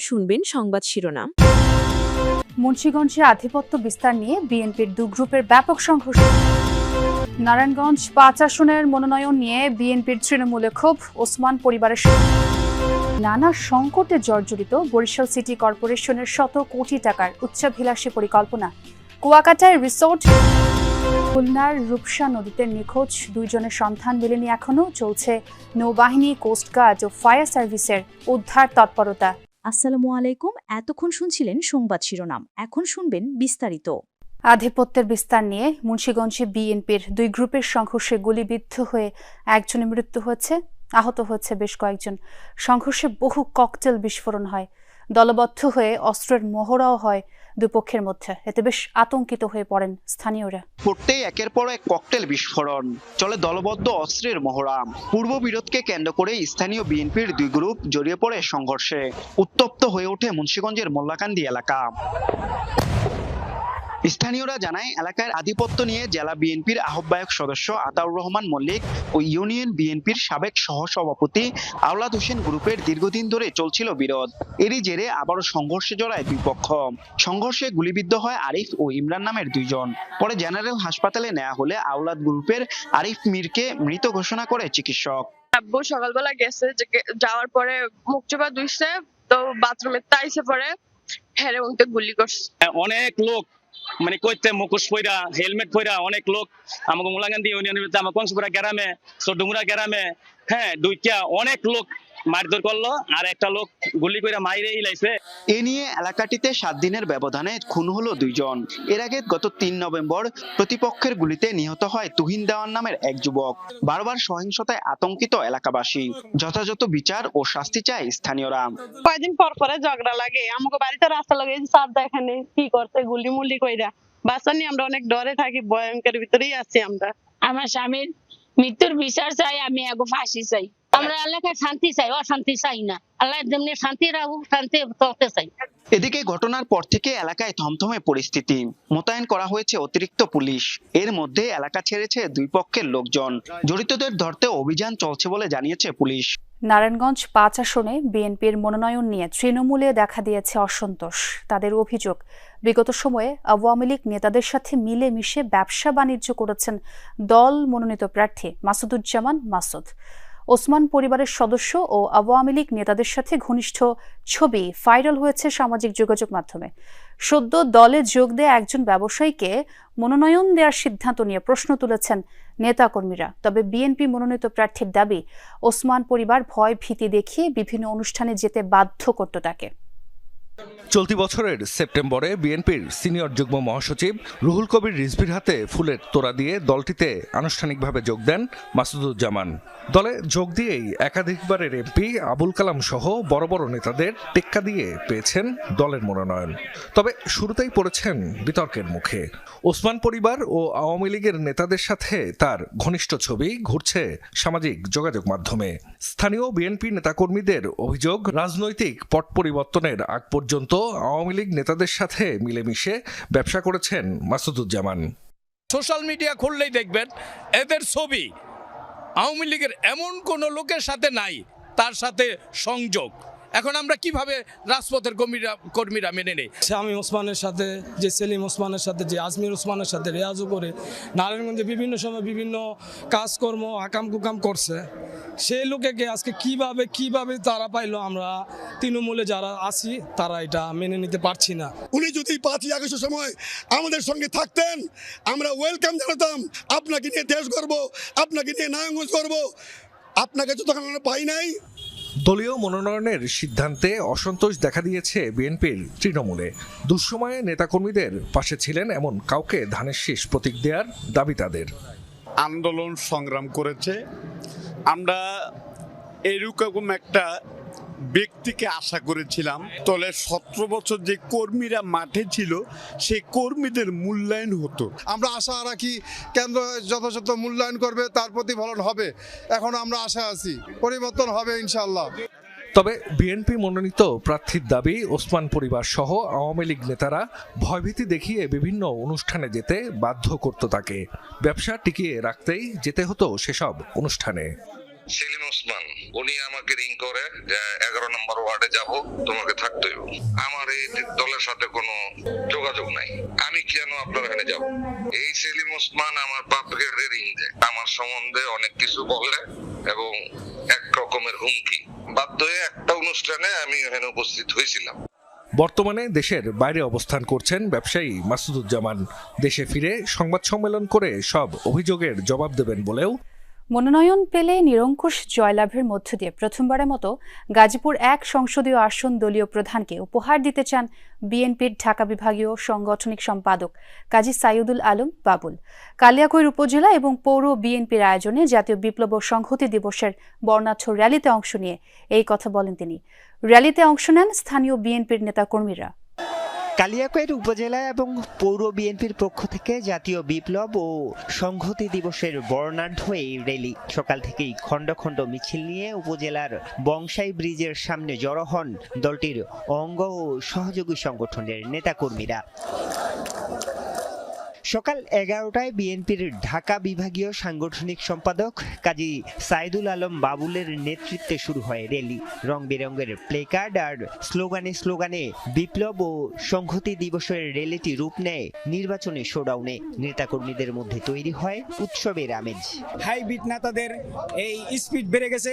শুনবেন সংবাদ শিরোনাম। মুন্সিগঞ্জে আধিপত্য বিস্তার নিয়ে বিএনপির দু গ্রুপের ব্যাপক সংঘর্ষ। নারায়ণগঞ্জ ৫ আসনের মনোনয়ন নিয়ে বিএনপির তৃণমূলে ক্ষোভ। ওসমান পরিবারের নানা সংকটে জর্জরিত বরিশাল সিটি কর্পোরেশনের শত কোটি টাকার উচ্চাভিলাষী পরিকল্পনা। কুয়াকাটায় রিসোর্ট। খুলনার রূপসা নদীতে নিখোঁজ 2 জনের সন্ধান মেলেনি এখনও। চলছে নৌবাহিনী, কোস্টগার্ড ও ফায়ার সার্ভিসের উদ্ধার তৎপরতা। আসসালামু আলাইকুম। এতক্ষণ শুনছিলেন সংবাদ শিরোনাম, এখন শুনবেন বিস্তারিত। আধিপত্যের বিস্তার নিয়ে মুন্সিগঞ্জে বিএনপির 2 গ্রুপের সংঘর্ষে গুলিবিদ্ধ হয়ে একজনের মৃত্যু হয়েছে, আহত হয়েছে বেশ কয়েকজন। সংঘর্ষে বহু ককটেল বিস্ফোরণ হয়, দলবদ্ধ হয়ে অস্ত্রের মহড়াও হয় দুপক্ষের মধ্যে। এতে বেশ আতঙ্কিত হয়ে পড়েন স্থানীয়রা। পড়তেই একের পর এক ককটেল বিস্ফোরণ, চলে দলবদ্ধ অস্ত্রের মহড়া। পূর্ব বিরোধকে কেন্দ্র করে স্থানীয় বিএনপির 2 গ্রুপ জড়িয়ে পড়ে সংঘর্ষে। উত্তপ্ত হয়ে ওঠে মুন্সিগঞ্জের মোল্লাকান্দি এলাকা। স্থানীয়রা জানায়, এলাকার আধিপত্য নিয়ে জেলা বিএনপির আহ্বায়ক সদস্য আতাউর রহমান মল্লিক ও ইউনিয়ন বিএনপির সাবেক সহসভাপতি আওলাদ হোসেন গ্রুপের দীর্ঘদিন ধরে চলছিল বিরোধ। এরই জেরে আবারও সংঘর্ষে জড়ায় 2 পক্ষ। সংঘর্ষে গুলিবিদ্ধ হয় আরিফ ও ইমরান নামের 2 জন। পরে জেনারেল হাসপাতালে নেওয়া হলে আওলাদ গ্রুপের আরিফ মীরকে মৃত ঘোষণা করে চিকিৎসক। আব্বু সকালবেলা গেছে, যাওয়ার পরে মুখ চোপা ধুইছে, তো বাথরুমে তাইছে, পরে হেরে উনতে গুলি করছে। অনেক লোক মানে কইতে মুখোশ পইরা, হেলমেট পইরা অনেক লোক আমাকে মোলাকান্দি ইউনিয়নের ভিতরে, আমার কংসপুরা গ্রামে, চৌডুমুরা গ্রামে, দুইটা অনেক লোক মারধর করলো, আর একটা লোক গুলি করে মাইরে ইলাইছে। এ নিয়ে এলাকাটিতে 7 দিনের ব্যবধানে খুন হলো 2 জন। এর আগে গত 3 নভেম্বর প্রতিপক্ষের গুলিতে নিহত হয় তুহিন দেওয়ান নামের এক যুবক। বারবার সহিংসতায় আতঙ্কিত এলাকাবাসী। যথাযথ বিচার ও শাস্তি চায় স্থানীয়রা। কয়েকদিন পর পরে ঝগড়া লাগে, আমাকে বাড়িতে রাস্তা লাগে সার এখানে কি করতে গুলি মুলি কইরা। বাচ্চা নিয়ে আমরা অনেক ডরে থাকি, ভয়ঙ্কর ভিতরেই আছি আমরা। আমার স্বামীর মৃত্যুর বিচার চাই, আমি আগে ফাঁসি চাই। আমরা এলাকায় শান্তি চাই, অশান্তি চাই না। আল্লাহ যেমনি শান্তি রাখুক, শান্তি চলতে চাই। এদিকে ঘটনার পর থেকে এলাকায় থমথমে পরিস্থিতি। মোতায়েন করা হয়েছে অতিরিক্ত পুলিশ। এর মধ্যে এলাকা ছেড়েছে 2 পক্ষের লোকজন। জড়িতদের ধরতে অভিযান চলছে বলে জানিয়েছে পুলিশ। নারায়ণগঞ্জ 5 আসনে বিএনপির মনোনয়ন নিয়ে তৃণমূলে দেখা দিয়েছে অসন্তোষ। তাদের অভিযোগ, বিগত সময়ে আওয়ামী লীগ নেতাদের সাথে মিলেমিশে ব্যবসা বাণিজ্য করেছেন দল মনোনীত প্রার্থী মাসুদুজ্জামান মাসুদ। ওসমান পরিবারের সদস্য ও আওয়ামী লীগ নেতাদের সাথে ঘনিষ্ঠ ছবি ভাইরাল হয়েছে সামাজিক যোগাযোগ মাধ্যমে। সদ্য দলে যোগ দেয়া একজন ব্যবসায়ীকে মনোনয়ন দেওয়ার সিদ্ধান্ত নিয়ে প্রশ্ন তুলেছেন নেতাকর্মীরা। তবে বিএনপি মনোনীত প্রার্থীর দাবি, ওসমান পরিবার ভয় ভীতি দেখিয়ে বিভিন্ন অনুষ্ঠানে যেতে বাধ্য করত তাকে। চলতি বছরের সেপ্টেম্বরে বিএনপির সিনিয়র যুগ্ম মহাসচিব রুহুল কবির রিজভীর হাতে ফুলের তোড়া দিয়ে দলটিতে আনুষ্ঠানিকভাবে যোগ দেন মাসুদুজ্জামান। দলে যোগ দিয়েই একাধিকবারের এমপি আবুল কালাম সহ বড় বড় নেতাদের টেক্কা দিয়ে পেয়েছেন দলের মনোনয়ন। তবে শুরুতেই পড়েছেন বিতর্কের মুখে। ওসমান পরিবার ও আওয়ামী লীগের নেতাদের সাথে তার ঘনিষ্ঠ ছবি ঘুরছে সামাজিক যোগাযোগ মাধ্যমে। স্থানীয় বিএনপি নেতাকর্মীদের অভিযোগ, রাজনৈতিক পট পরিবর্তনের আগ পর্যন্ত আওয়ামী লীগ নেতাদের সাথে মিলেমিশে ব্যবসা করেছেন মাসুদুজ্জামান। সোশ্যাল মিডিয়া খুললেই দেখবেন এদের ছবি আওয়ামী লীগের এমন কোন লোকের সাথে নাই তার সাথে সংযোগ। এখন আমরা কিভাবে রাজপথের কর্মীরা মেনে নেই? আমি ওসমানের সাথে, যে সেলিম ওসমানের সাথে, যে আজমির ওসমানের সাথে রেয়াজও করে নারায়ণগঞ্জে বিভিন্ন সময় বিভিন্ন কাজকর্ম আকাম কুকাম করছে। সেই লোকেকে আজকে কিভাবে তারা পাইলো, আমরা তৃণমূলে যারা আছি তারা এটা মেনে নিতে পারছি না। উনি যদি 5ই আগস্টের সময় আমাদের সঙ্গে থাকতেন, আমরা ওয়েলকাম জানাতাম। আপনাকে নিয়ে দেশ গর্ব, আপনাকে নিয়ে নারায়ণগঞ্জ গর্ব। আপনাকে তো তখন আমরা পাই নাই। দলীয় মনোনয়নের সিদ্ধান্তে অসন্তোষ দেখা দিয়েছে বিএনপির তৃণমূলে। দুঃসময়ে নেতাকর্মীদের পাশে ছিলেন এমন কাউকে ধানের শীষ প্রতীক দেওয়ার দাবি তাদের। আন্দোলন সংগ্রাম করেছে, আমরা এরকম একটা ব্যক্তিকে আশা করেছিলাম। তলে 17 বছর যে কর্মীরা মাঠে ছিল সেই কর্মীদের মূল্যায়ন হতো। আমরা আশা রাখি কেন্দ্র যথাযথ মূল্যায়ন করবে, তার প্রতিফলন হবে। এখন আমরা আশা আছি পরিবর্তন হবে ইনশাআল্লাহ। তবে বিএনপি মনোনীত প্রার্থীর দাবি, ওসমান পরিবার সহ আওয়ামী লীগ নেতারা ভয়ভীতি দেখিয়ে বিভিন্ন অনুষ্ঠানে যেতে বাধ্য করত তাকে। ব্যবসা টিকিয়ে রাখতেই যেতে হতো সেসব অনুষ্ঠানে। সেলিম ওসমান উনি আমাকে রিং করে যে 11 নম্বর ওয়ার্ডে যাব, তোমাকে থাকতে হবে। আমার এই দলের সাথে কোনো যোগাযোগ নাই, আমি কেন আপনার এখানে যাব? এই সেলিম ওসমান আমার বাপকে রিং দেয়, আমার সম্বন্ধে অনেক কিছু বলে এবং এক রকমের হুমকি। বাধ্য হয়ে একটা অনুষ্ঠানে আমি এখানে উপস্থিত হয়েছিলাম। বর্তমানে দেশের বাইরে অবস্থান করছেন ব্যবসায়ী মাসুদুজ্জামান। দেশে ফিরে সংবাদ সম্মেলন করে সব অভিযোগের জবাব দেবেন বলেও মনোনয়ন পেলে নিরঙ্কুশ জয়লাভের মধ্য দিয়ে প্রথমবারের মতো গাজীপুর 1 সংসদীয় আসন দলীয় প্রধানকে উপহার দিতে চান বিএনপির ঢাকা বিভাগীয় সাংগঠনিক সম্পাদক কাজী সাইদুল আলম বাবুল। কালিয়াকৈর উপজেলা এবং পৌর বিএনপির আয়োজনে জাতীয় বিপ্লব ও সংহতি দিবসের বর্ণাঢ্য র্যালিতে অংশ নিয়ে এই কথা বলেন তিনি। র্যালিতে অংশ নেন স্থানীয় বিএনপির নেতাকর্মীরা। কালিয়াকৈর উপজেলা এবং পৌর বিএনপির পক্ষ থেকে জাতীয় বিপ্লব ও সংহতি দিবসের বর্ণাঢ্য এই র্যালি সকাল থেকেই খণ্ড খণ্ড মিছিল নিয়ে উপজেলার বংশাই ব্রিজের সামনে জড়ো হন দলটির অঙ্গ ও সহযোগী সংগঠনের নেতাকর্মীরা। সকাল 11টায় বিএনপির ঢাকা বিভাগীয় সাংগঠনিক সম্পাদক কাজী সাইদুল আলম বাবুলের নেতৃত্বে শুরু হয় র্যালি। রং বেরঙের প্লেকার্ড আর স্লোগানে বিপ্লব ও সংহতি দিবসের র্যালিটি রূপ নেয় নির্বাচনী শোডাউনে। নেতাকর্মীদের মধ্যে তৈরি হয় উৎসবের আমেজ। হাইব্রিড নেতাদের এই স্পিড বেড়ে গেছে,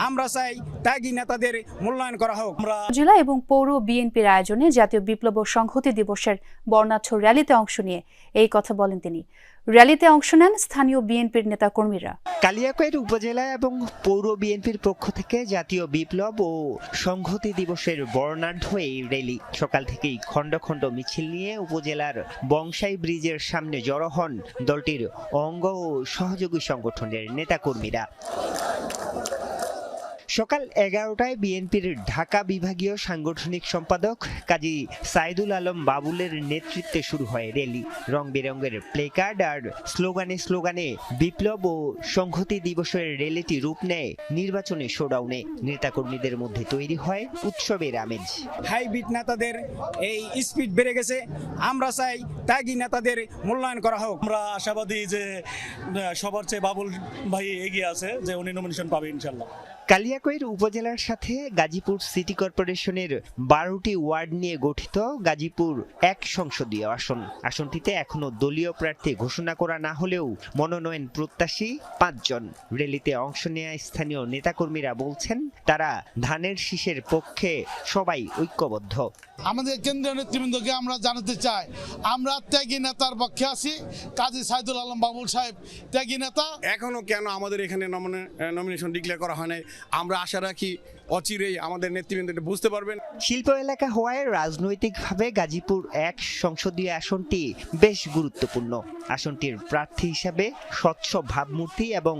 আমরা চাই ত্যাগী নেতাদের মূল্যায়ন করা হোক। জেলা এবং পৌর বিএনপির আয়োজনে জাতীয় বিপ্লব ও সংহতি দিবসের বর্ণাঢ্য র্যালিতে অংশ নিয়ে এই কথা বলেন তিনি। র্যালিতে অংশ নেন স্থানীয় বিএনপির নেতাকর্মীরা। কালিয়াকৈর উপজেলা এবং পৌর বিএনপির পক্ষ থেকে জাতীয় বিপ্লব ও সংহতি দিবসের বর্ণাঢ্য এই র্যালি সকাল থেকেই খণ্ড খণ্ড মিছিল নিয়ে উপজেলার বংশাই ব্রিজের সামনে জড়ো হন দলটির অঙ্গ ও সহযোগী সংগঠনের নেতাকর্মীরা। সকাল 11টায় বিএনপির ঢাকা বিভাগীয় সাংগঠনিক সম্পাদক কাজী সাইদুল আলম বাবুলের নেতৃত্বে শুরু হয় র্যালি। রং বেরঙের প্লেকার্ড আর স্লোগানে বিপ্লব ও সংহতি দিবসের র্যালিটি রূপ নেয় নির্বাচনী শোডাউনে। নেতাকর্মীদের মধ্যে তৈরি হয় উৎসবের আমেজ। হাইব্রিড নেতাদের এই স্পিড বেড়ে গেছে, আমরা চাই ত্যাগী নেতাদের মূল্যায়ন করা হোক। আমরা আশাবাদী যে সবার চেয়ে বাবুল ভাই এগিয়ে আছে, যে উনি নমিনেশন পাবে ইনশাল্লাহ। কালিয়াকৈর উপজেলার সাথে গাজীপুর সিটি কর্পোরেশনের 12টি ওয়ার্ড নিয়ে গঠিত গাজীপুর 1 সংসদীয় আসন। আসনটিতে এখনো দলীয় প্রার্থী ঘোষণা করা না হলেও মনোনয়ন প্রত্যাশী 5 জন। র্যালিতে অংশ নেওয়া স্থানীয় নেতাকর্মীরা বলছেন তারা ধানের শীষের পক্ষে সবাই ঐক্যবদ্ধ। আমাদের কেন্দ্রীয় নেতৃবৃন্দকে আমরা জানাতে চাই, আমরা ত্যাগী নেতার পক্ষে আছি। কাজী সাইদুল আলম বাবুল সাহেব ত্যাগী নেতা। এখনো কেন আমাদের এখানে নমিনেশন ডিক্লেয়ার করা হয় নাই, আমরা আশা রাখি অচিরেই আমাদের নেতৃবৃন্দ বুঝতে পারবেন। শিল্প এলাকা হওয়ায় রাজনৈতিকভাবে গাজীপুর 1 সংসদীয় আসনটি বেশ গুরুত্বপূর্ণ। আসনটির প্রার্থী হিসাবে স্বচ্ছ ভাবমূর্তি এবং